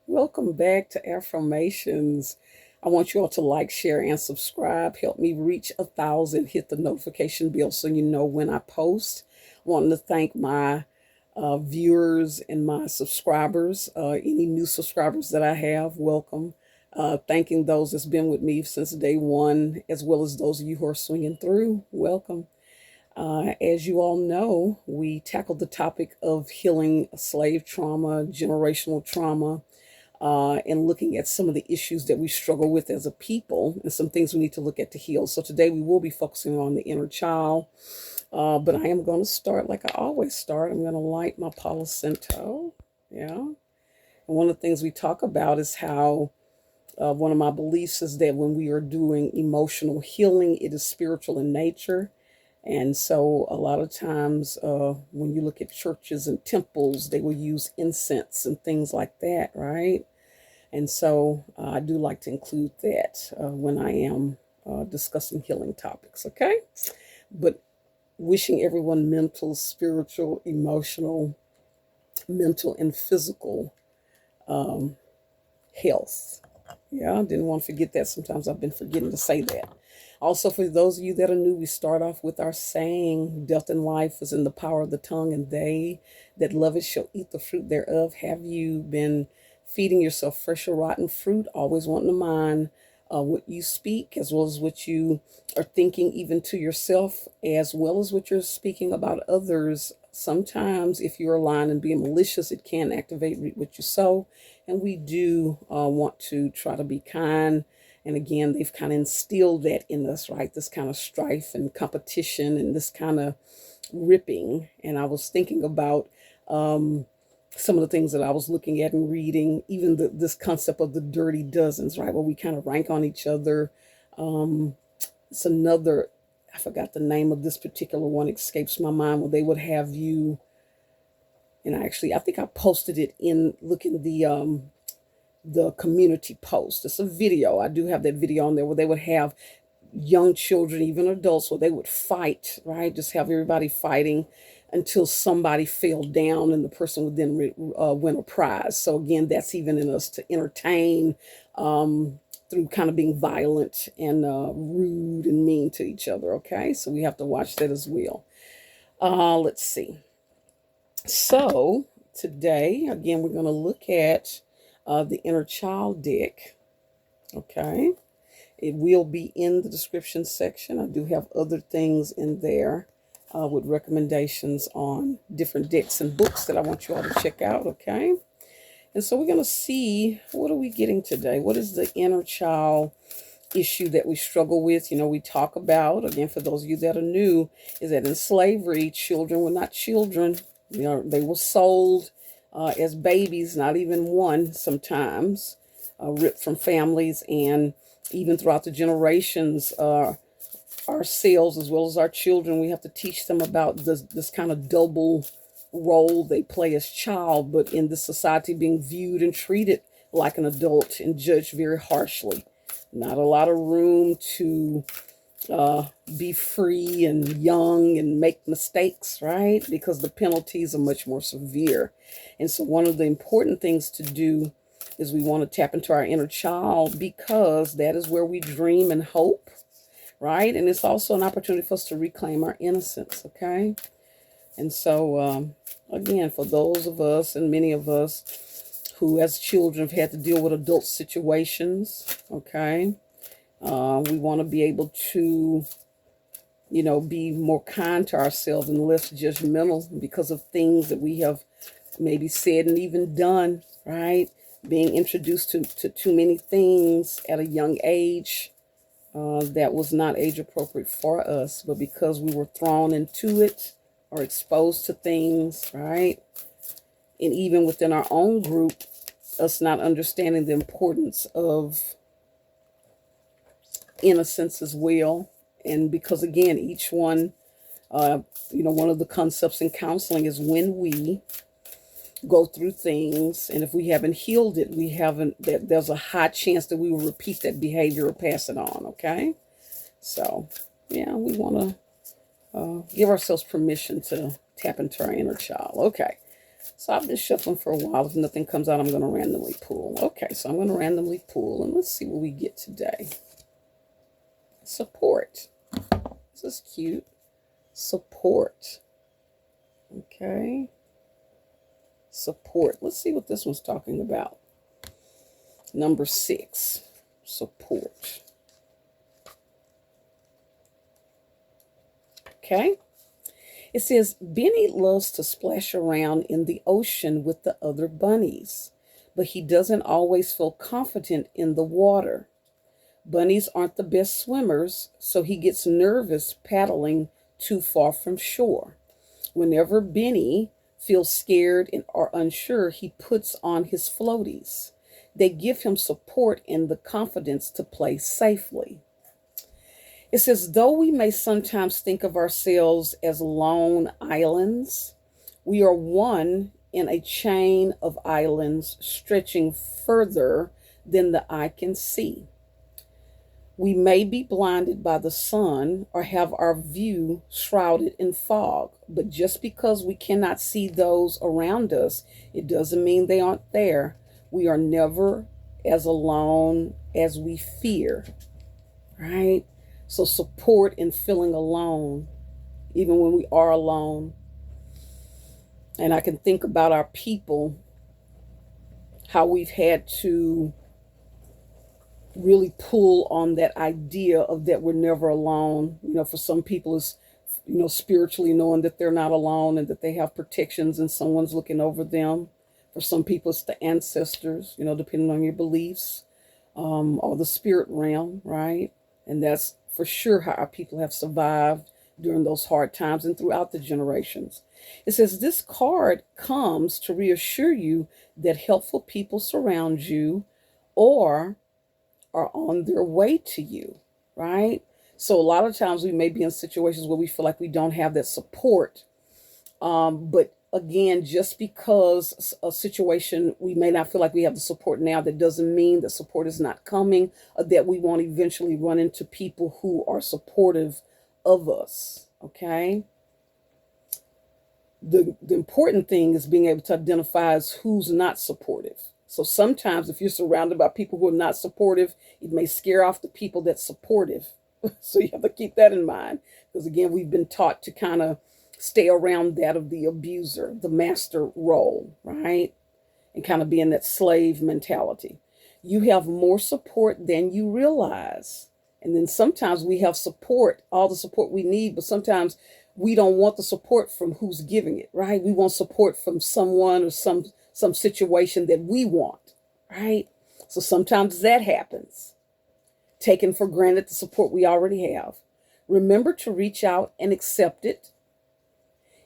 Welcome back to Affirmations. I want you all to like, share, and subscribe. Help me reach 1,000. Hit the notification bell so you know when I post. Wanting to thank my viewers and my subscribers. Any new subscribers that I have, welcome. Thanking those that's been with me since day one, as well as those of you who are swinging through, welcome. As you all know, we tackled the topic of healing slave trauma, generational trauma, and looking at some of the issues that we struggle with as a people and some things we need to look at to heal. So today we will be focusing on the inner child, but I am going to start like I always start. I'm going to light my Palo Santo. Yeah. And one of the things we talk about is how one of my beliefs is that when we are doing emotional healing, it is spiritual in nature. And so a lot of times when you look at churches and temples, they will use incense and things like that, right? And so I do like to include that when I am discussing healing topics, okay? But wishing everyone mental, spiritual, emotional, mental, and physical health. Yeah, I didn't want to forget that. Sometimes I've been forgetting to say that. Also, for those of you that are new, we start off with our saying, death and life is in the power of the tongue, and they that love it shall eat the fruit thereof. Have you been feeding yourself fresh or rotten fruit, always wanting to mind what you speak, as well as what you are thinking, even to yourself, as well as what you're speaking about others? Sometimes, if you're lying and being malicious, it can activate what you sow. And we do want to try to be kind. And again, they've kind of instilled that in us, right? This kind of strife and competition and this kind of ripping. And I was thinking about some of the things that I was looking at and reading, even this concept of the dirty dozens, right? Where we kind of rank on each other. It's another, I forgot the name of this particular one, escapes my mind, where they would have you, and I think I posted it in, look in the community post. It's a video. I do have that video on there where they would have young children, even adults, where they would fight, right? Just have everybody fighting until somebody fell down and the person would then win a prize. So again, that's even in us to entertain through kind of being violent and rude and mean to each other. Okay, so we have to watch that as well. Let's see. So today, again, we're going to look at the inner child deck. Okay. It will be in the description section. I do have other things in there with recommendations on different decks and books that I want you all to check out. Okay. And so we're going to see, what are we getting today? What is the inner child issue that we struggle with? We talk about, again, for those of you that are new, is that in slavery, children were not children. They were sold as babies, not even one sometimes, ripped from families. And even throughout the generations, ourselves as well as our children, we have to teach them about this kind of double role they play as child, but in this society being viewed and treated like an adult and judged very harshly. Not a lot of room to be free and young and make mistakes, right? Because the penalties are much more severe. And so one of the important things to do is we want to tap into our inner child, because that is where we dream and hope, right? And it's also an opportunity for us to reclaim our innocence, okay? And so, again, for those of us and many of us who as children have had to deal with adult situations, okay? We want to be able to, be more kind to ourselves and less judgmental because of things that we have maybe said and even done, right? Being introduced to too many things at a young age that was not age appropriate for us, but because we were thrown into it or exposed to things, right? And even within our own group, us not understanding the importance of innocence as well. And because again, each one, one of the concepts in counseling is when we go through things, and if we haven't healed it, there's a high chance that we will repeat that behavior or pass it on. Okay. So yeah, we want to give ourselves permission to tap into our inner child. Okay. So I've been shuffling for a while. If nothing comes out, I'm going to randomly pull. Okay, so I'm going to randomly pull, and let's see what we get today. Support. This is cute. Support. Okay. Support. Let's see what this one's talking about. Number 6. Support. Okay. It says, Benny loves to splash around in the ocean with the other bunnies, but he doesn't always feel confident in the water. Bunnies aren't the best swimmers, so he gets nervous paddling too far from shore. Whenever Benny feels scared or unsure, he puts on his floaties. They give him support and the confidence to play safely. It says, though we may sometimes think of ourselves as lone islands, we are one in a chain of islands stretching further than the eye can see. We may be blinded by the sun or have our view shrouded in fog, but just because we cannot see those around us, it doesn't mean they aren't there. We are never as alone as we fear, right? So support in feeling alone, even when we are alone. And I can think about our people, how we've had to really pull on that idea of that we're never alone. For some people it's, spiritually knowing that they're not alone and that they have protections and someone's looking over them. For some people it's the ancestors, depending on your beliefs, or the spirit realm, right? And that's for sure how our people have survived during those hard times and throughout the generations. It says this card comes to reassure you that helpful people surround you or are on their way to you, right? So a lot of times we may be in situations where we feel like we don't have that support. But again, just because a situation, we may not feel like we have the support now, that doesn't mean that support is not coming, or that we won't eventually run into people who are supportive of us, okay? The important thing is being able to identify as who's not supportive. So sometimes if you're surrounded by people who are not supportive, it may scare off the people that's supportive. So you have to keep that in mind. Because again, we've been taught to kind of stay around that of the abuser, the master role, right? And kind of be in that slave mentality. You have more support than you realize. And then sometimes we have support, all the support we need, but sometimes we don't want the support from who's giving it, right? We want support from someone or some situation that we want, right? So sometimes that happens. Taking for granted the support we already have. Remember to reach out and accept it.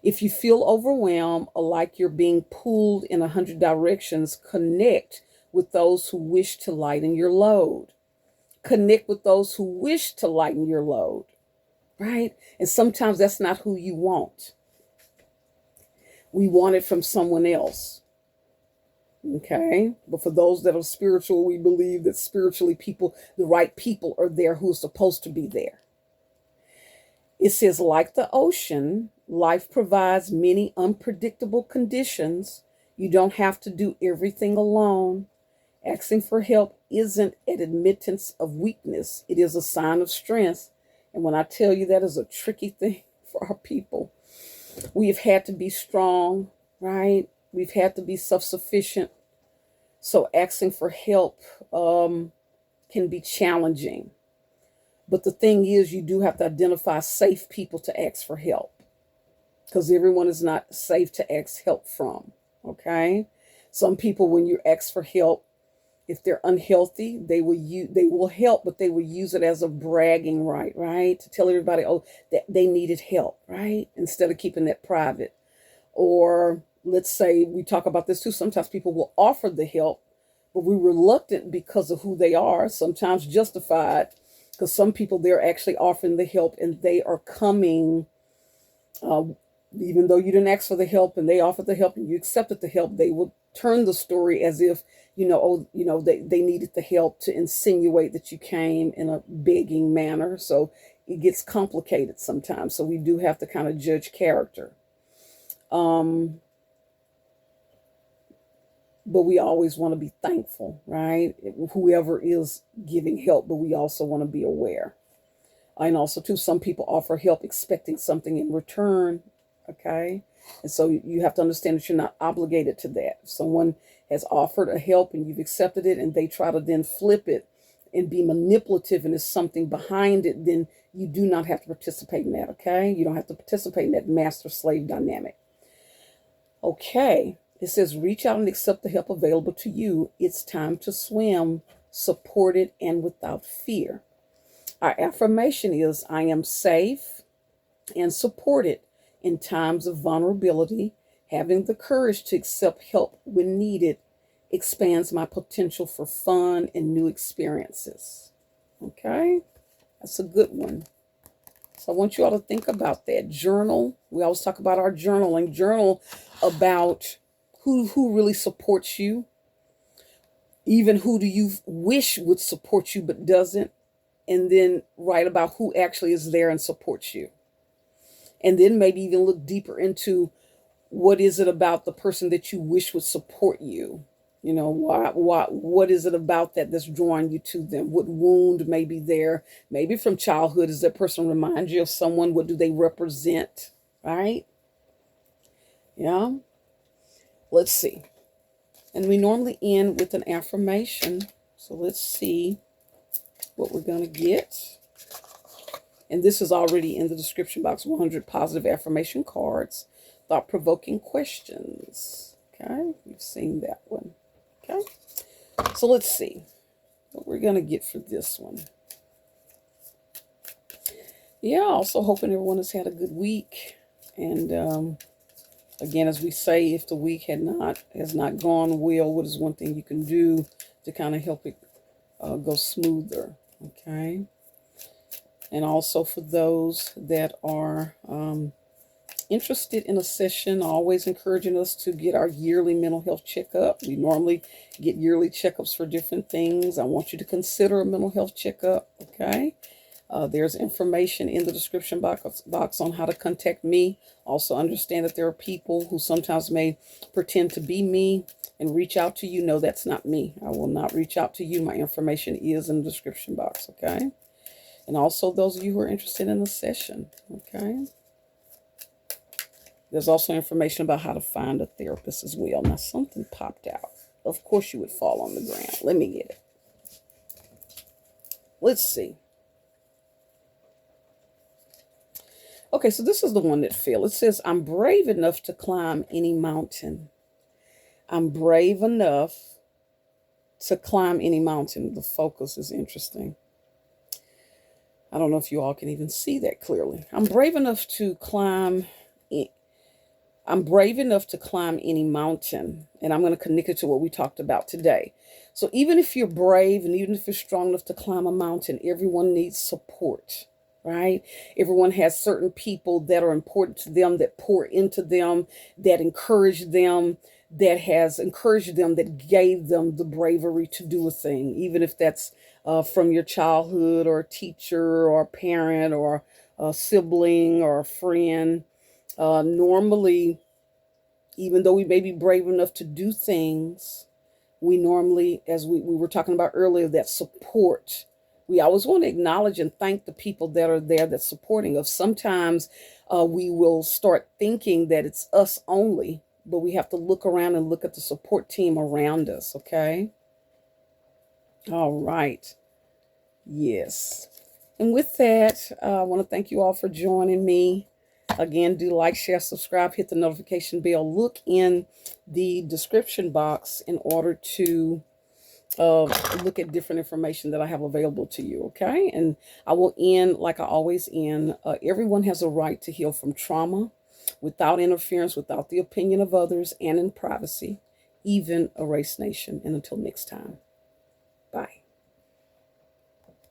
If you feel overwhelmed or like you're being pulled in 100 directions, connect with those who wish to lighten your load. Connect with those who wish to lighten your load, right? And sometimes that's not who you want. We want it from someone else. Okay. But for those that are spiritual, we believe that spiritually the right people are there who are supposed to be there. It says, like the ocean, life provides many unpredictable conditions. You don't have to do everything alone. Asking for help isn't an admittance of weakness. It is a sign of strength. And when I tell you that is a tricky thing for our people, we have had to be strong, right? We've had to be self-sufficient. So asking for help can be challenging. But the thing is, you do have to identify safe people to ask for help, because everyone is not safe to ask help from, okay? Some people, when you ask for help, if they're unhealthy, they will help, but they will use it as a bragging right? To tell everybody, that they needed help, right? Instead of keeping that private. Or let's say, we talk about this too, sometimes people will offer the help, but we're reluctant because of who they are, sometimes justified, because some people, they're actually offering the help and they are coming, even though you didn't ask for the help and they offered the help and you accepted the help, they will turn the story as if, they needed the help to insinuate that you came in a begging manner. So it gets complicated sometimes. So we do have to kind of judge character. but we always want to be thankful, right? Whoever is giving help, but we also want to be aware. And also, too, some people offer help expecting something in return, okay? And so you have to understand that you're not obligated to that. If someone has offered a help and you've accepted it and they try to then flip it and be manipulative and there's something behind it, then you do not have to participate in that, okay? You don't have to participate in that master-slave dynamic. Okay, it says reach out and accept the help available to you. It's time to swim, supported and without fear. Our affirmation is I am safe and supported in times of vulnerability. Having the courage to accept help when needed expands my potential for fun and new experiences. Okay, that's a good one. So I want you all to think about that. Journal. We always talk about our journaling. Journal about who really supports you. Even who do you wish would support you but doesn't. And then write about who actually is there and supports you. And then maybe even look deeper into what is it about the person that you wish would support you. You know, what is it about that that's drawing you to them? What wound may be there? Maybe from childhood, does that person remind you of someone? What do they represent? Right? Yeah. Let's see. And we normally end with an affirmation. So let's see what we're going to get. And this is already in the description box. 100 positive affirmation cards. Thought-provoking questions. Okay. You've seen that one. Okay, so let's see what we're going to get for this one. Yeah, also hoping everyone has had a good week. And again, as we say, if the week has not gone well, what is one thing you can do to kind of help it go smoother? Okay, and also for those that are interested in a session, always encouraging us to get our yearly mental health checkup. We normally get yearly checkups for different things. I want you to consider a mental health checkup, okay? There's information in the description box on how to contact me. Also understand that there are people who sometimes may pretend to be me and reach out to you. No, that's not me. I will not reach out to you. My information is in the description box, okay? And also those of you who are interested in a session, okay? There's also information about how to find a therapist as well. Now, something popped out. Of course you would fall on the ground. Let me get it. Let's see. Okay, so this is the one that fell. It says, I'm brave enough to climb any mountain. I'm brave enough to climb any mountain. The focus is interesting. I don't know if you all can even see that clearly. I'm brave enough to climb any mountain, and I'm going to connect it to what we talked about today. So even if you're brave and even if you're strong enough to climb a mountain, everyone needs support, right? Everyone has certain people that are important to them, that pour into them, that encourage them, that has encouraged them, that gave them the bravery to do a thing, even if that's from your childhood or a teacher or a parent or a sibling or a friend. Normally, even though we may be brave enough to do things, we normally, as we were talking about earlier, that support, we always want to acknowledge and thank the people that are there that's supporting us. Sometimes we will start thinking that it's us only, but we have to look around and look at the support team around us, okay? All right. Yes. And with that, I want to thank you all for joining me. Again, do like, share, subscribe, hit the notification bell. Look in the description box in order to look at different information that I have available to you, okay? And I will end like I always end. Everyone has a right to heal from trauma without interference, without the opinion of others, and in privacy, even a race nation. And until next time, bye.